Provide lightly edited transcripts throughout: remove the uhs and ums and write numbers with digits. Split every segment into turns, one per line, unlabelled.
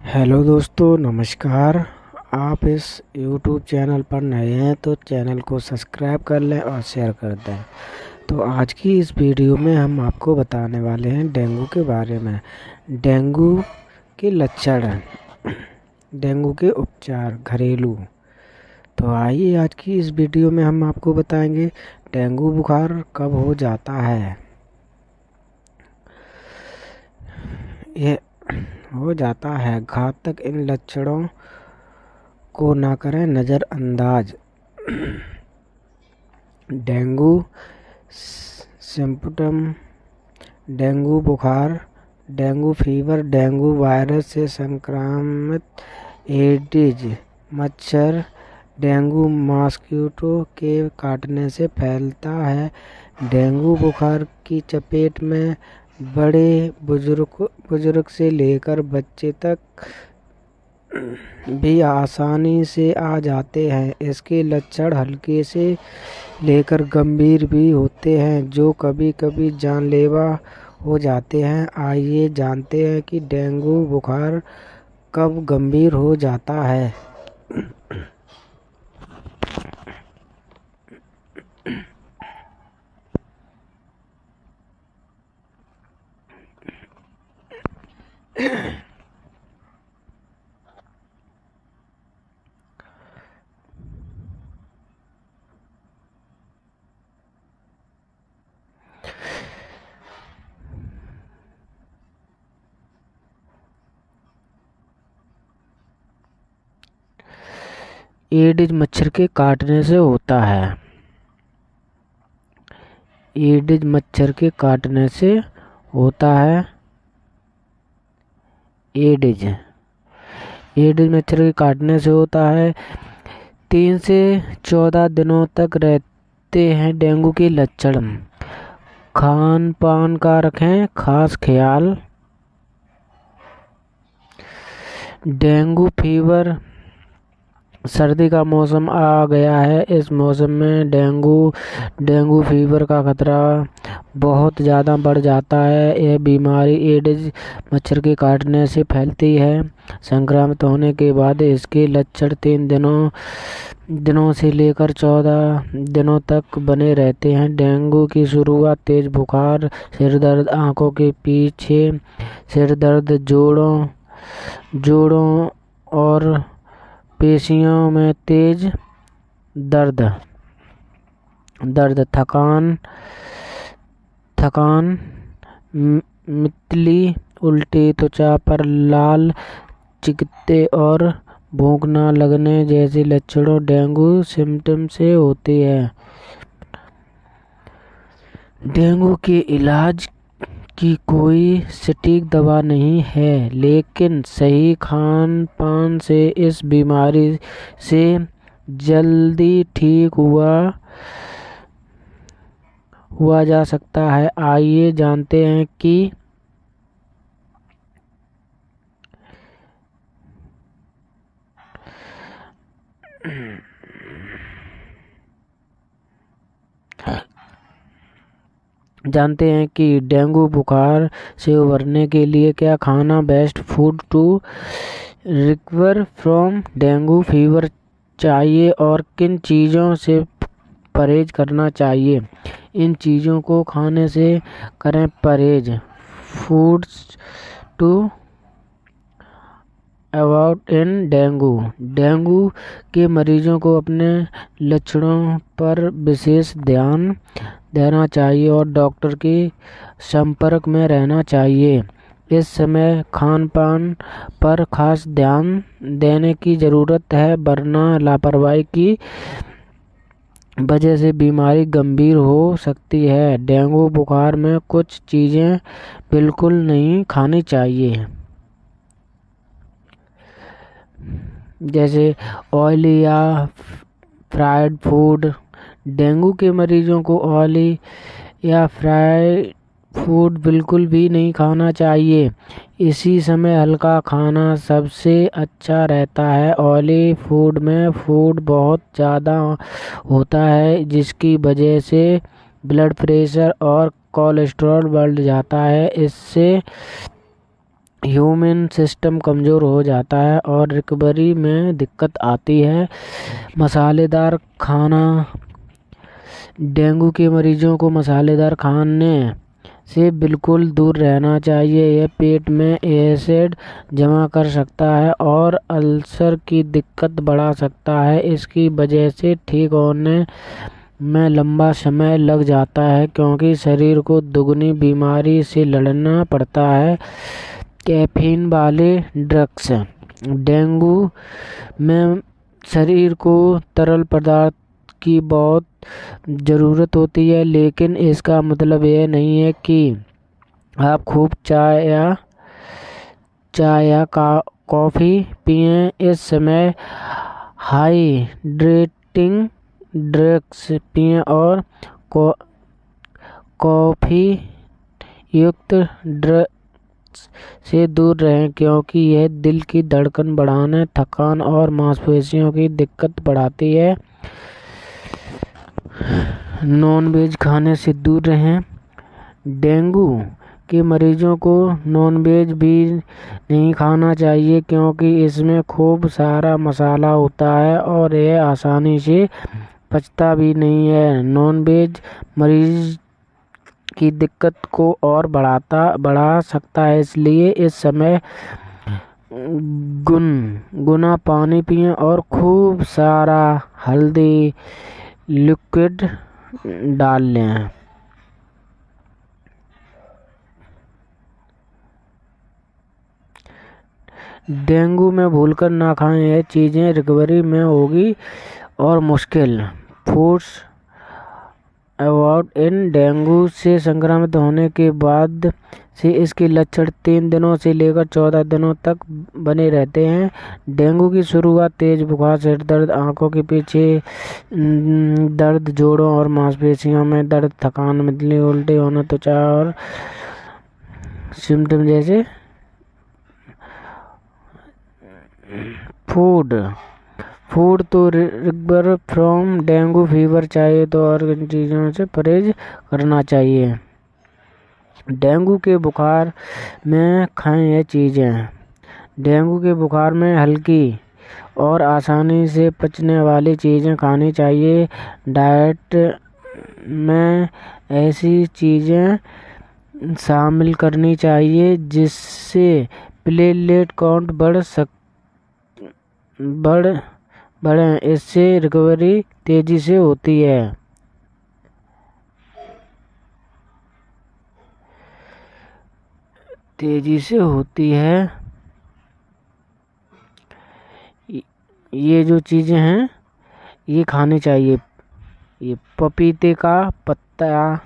Hello दोस्तों, नमस्कार। आप इस YouTube चैनल पर नए हैं तो चैनल को सब्सक्राइब कर लें और शेयर कर दें। तो आज की इस वीडियो में हम आपको बताने वाले हैं डेंगू के बारे में। डेंगू के लक्षण, डेंगू के उपचार घरेलू। तो आइए आज की इस वीडियो में हम आपको बताएंगे डेंगू बुखार कब हो जाता है। ये हो जाता है घातक। इन लक्षणों को ना करें नज़रअंदाज। डेंगू सिम्पटम: डेंगू बुखार, डेंगू फीवर, डेंगू वायरस से संक्रामित एडिज मच्छर, डेंगू मॉस्किटो के काटने से फैलता है। डेंगू बुखार की चपेट में बड़े बुजुर्ग से लेकर बच्चे तक भी आसानी से आ जाते हैं। इसके लक्षण हल्के से लेकर गंभीर भी होते हैं, जो कभी कभी जानलेवा हो जाते हैं। आइए जानते हैं कि डेंगू बुखार कब गंभीर हो जाता है। एडिज मच्छर के काटने से होता है। एडिज मच्छर के काटने से होता है। एडिज मच्छर के काटने से होता है। 3 से 14 दिनों तक रहते हैं डेंगू के लक्षण। खान पान का रखें खास ख्याल। डेंगू फीवर: सर्दी का मौसम आ गया है। इस मौसम में डेंगू फीवर का खतरा बहुत ज़्यादा बढ़ जाता है। यह बीमारी एडिज मच्छर के काटने से फैलती है। संक्रमित होने के बाद इसके लक्षण 3 दिनों से लेकर 14 दिनों तक बने रहते हैं। डेंगू की शुरुआत तेज बुखार, सिर दर्द, आंखों के पीछे सिर दर्द, जोड़ों और पेशियों में तेज दर्द, थकान, मितली, उल्टी, त्वचा पर लाल चिकते और भूख न लगने जैसे लक्षणों डेंगू सिम्टम से होते हैं। डेंगू के इलाज की कोई सटीक दवा नहीं है, लेकिन सही खान पान से इस बीमारी से जल्दी ठीक हुआ जा सकता है। आइए जानते हैं कि डेंगू बुखार से उबरने के लिए क्या खाना best food to recover from dengue fever चाहिए और किन चीज़ों से परहेज करना चाहिए। इन चीज़ों को खाने से करें परहेज। Foods to avoid in dengue के मरीजों को अपने लक्षणों पर विशेष ध्यान देना चाहिए और डॉक्टर के संपर्क में रहना चाहिए। इस समय खान पान पर खास ध्यान देने की ज़रूरत है, वरना लापरवाही की वजह से बीमारी गंभीर हो सकती है। डेंगू बुखार में कुछ चीज़ें बिल्कुल नहीं खानी चाहिए, जैसे ऑयली या फ्राइड फूड। डेंगू के मरीजों को ऑयली या फ्राइड फूड बिल्कुल भी नहीं खाना चाहिए। इसी समय हल्का खाना सबसे अच्छा रहता है। ऑयली फूड में फूड बहुत ज़्यादा होता है, जिसकी वजह से ब्लड प्रेशर और कोलेस्ट्रॉल बढ़ जाता है। इससे ह्यूमन सिस्टम कमज़ोर हो जाता है और रिकवरी में दिक्कत आती है। मसालेदार खाना, डेंगू के मरीजों को मसालेदार खाने से बिल्कुल दूर रहना चाहिए। यह पेट में एसिड जमा कर सकता है और अल्सर की दिक्कत बढ़ा सकता है। इसकी वजह से ठीक होने में लंबा समय लग जाता है क्योंकि शरीर को दुगनी बीमारी से लड़ना पड़ता है। कैफीन वाले ड्रग्स, डेंगू में शरीर को तरल पदार्थ की बहुत ज़रूरत होती है, लेकिन इसका मतलब यह नहीं है कि आप खूब चाय या कॉफ़ी पिएं। इस समय हाइड्रेटिंग ड्रिंक्स पिएं और कॉफ़ी युक्त ड्रिंक्स से दूर रहें क्योंकि यह दिल की धड़कन बढ़ाने, थकान और मांसपेशियों की दिक्कत बढ़ाती है। नॉनवेज खाने से दूर रहें। डेंगू के मरीजों को नॉनवेज भी नहीं खाना चाहिए क्योंकि इसमें खूब सारा मसाला होता है और यह आसानी से पचता भी नहीं है। नॉनवेज मरीज की दिक्कत को और बढ़ा सकता है, इसलिए इस समय गुनगुना पानी पिएं और खूब सारा हल्दी लिक्विड डाल लें। डेंगू में भूलकर ना खाएं, ये चीज़ें रिकवरी में होगी और मुश्किल। फूड्स अवॉइड इन डेंगू से संक्रमित होने के बाद से इसके लक्षण 3 दिनों से लेकर 14 दिनों तक बने रहते हैं। डेंगू की शुरुआत तेज बुखार, सिर दर्द, आंखों के पीछे दर्द, जोड़ों और मांसपेशियों में दर्द, थकान, मितली, उल्टी होना, त्वचा और सिम्टम जैसे। फूड तो रिकवर फ्रॉम डेंगू फीवर चाहिए तो और इन चीज़ों से परहेज करना चाहिए। डेंगू के बुखार में खाएं ये चीज़ें। डेंगू के बुखार में हल्की और आसानी से पचने वाली चीज़ें खानी चाहिए। डाइट में ऐसी चीज़ें शामिल करनी चाहिए जिससे प्लेटलेट काउंट बढ़े। इससे रिकवरी तेजी से होती है। ये जो चीज़ें हैं ये खानी चाहिए। ये पपीते का पत्ता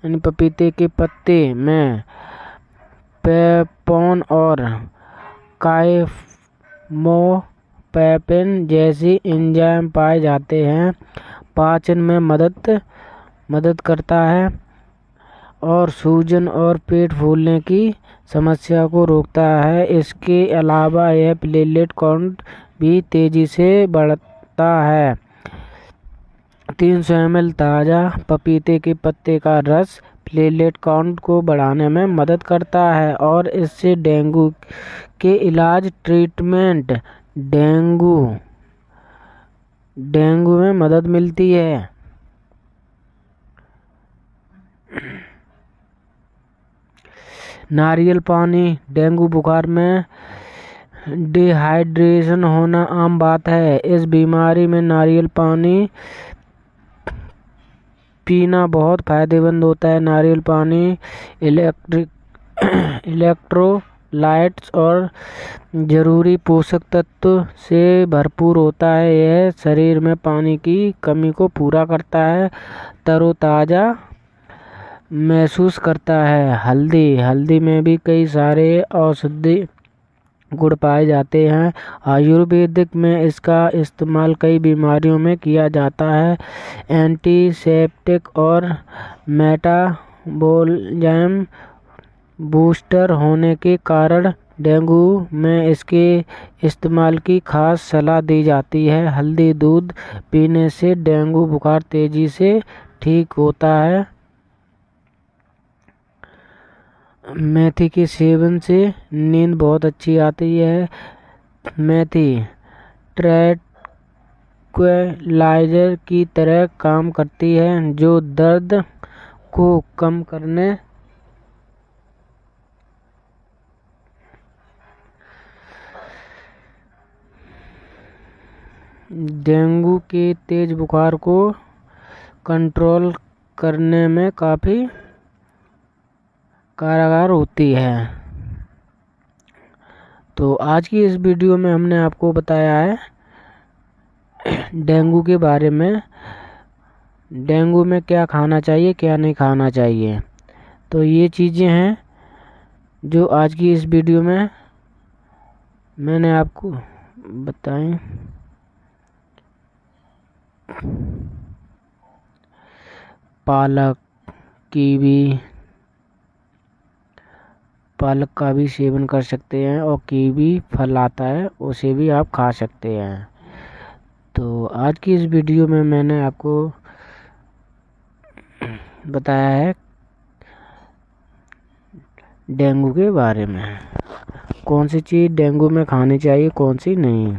यानी पपीते के पत्ते में पेप्टोन और काइमोपैपिन जैसी एंजाइम पाए जाते हैं। पाचन में मदद करता है और सूजन और पेट फूलने की समस्या को रोकता है। इसके अलावा यह प्लेटलेट काउंट भी तेजी से बढ़ता है। 300 ml ताज़ा पपीते के पत्ते का रस प्लेटलेट काउंट को बढ़ाने में मदद करता है और इससे डेंगू के इलाज ट्रीटमेंट डेंगू में मदद मिलती है। नारियल पानी, डेंगू बुखार में डिहाइड्रेशन होना आम बात है। इस बीमारी में नारियल पानी पीना बहुत फायदेमंद होता है। नारियल पानी इलेक्ट्रोलाइट्स और ज़रूरी पोषक तत्व से भरपूर होता है। यह शरीर में पानी की कमी को पूरा करता है, तरोताज़ा महसूस करता है। हल्दी में भी कई सारे औषधि गुण पाए जाते हैं। आयुर्वेदिक में इसका इस्तेमाल कई बीमारियों में किया जाता है। एंटीसेप्टिक और मेटाबॉलिज्म बूस्टर होने के कारण डेंगू में इसके इस्तेमाल की खास सलाह दी जाती है। हल्दी दूध पीने से डेंगू बुखार तेजी से ठीक होता है। मेथी के सेवन से नींद बहुत अच्छी आती है। मेथी ट्रैंक्विलाइजर की तरह काम करती है, जो दर्द को कम करने डेंगू के तेज बुखार को कंट्रोल करने में काफ़ी कारगर होती है। तो आज की इस वीडियो में हमने आपको बताया है डेंगू के बारे में। डेंगू में क्या खाना चाहिए, क्या नहीं खाना चाहिए। तो ये चीज़ें हैं जो आज की इस वीडियो में मैंने आपको बताई। पालक का भी सेवन कर सकते हैं, और कीवी फल आता है उसे भी आप खा सकते हैं। तो आज की इस वीडियो में मैंने आपको बताया है डेंगू के बारे में, कौन सी चीज़ डेंगू में खानी चाहिए, कौन सी नहीं।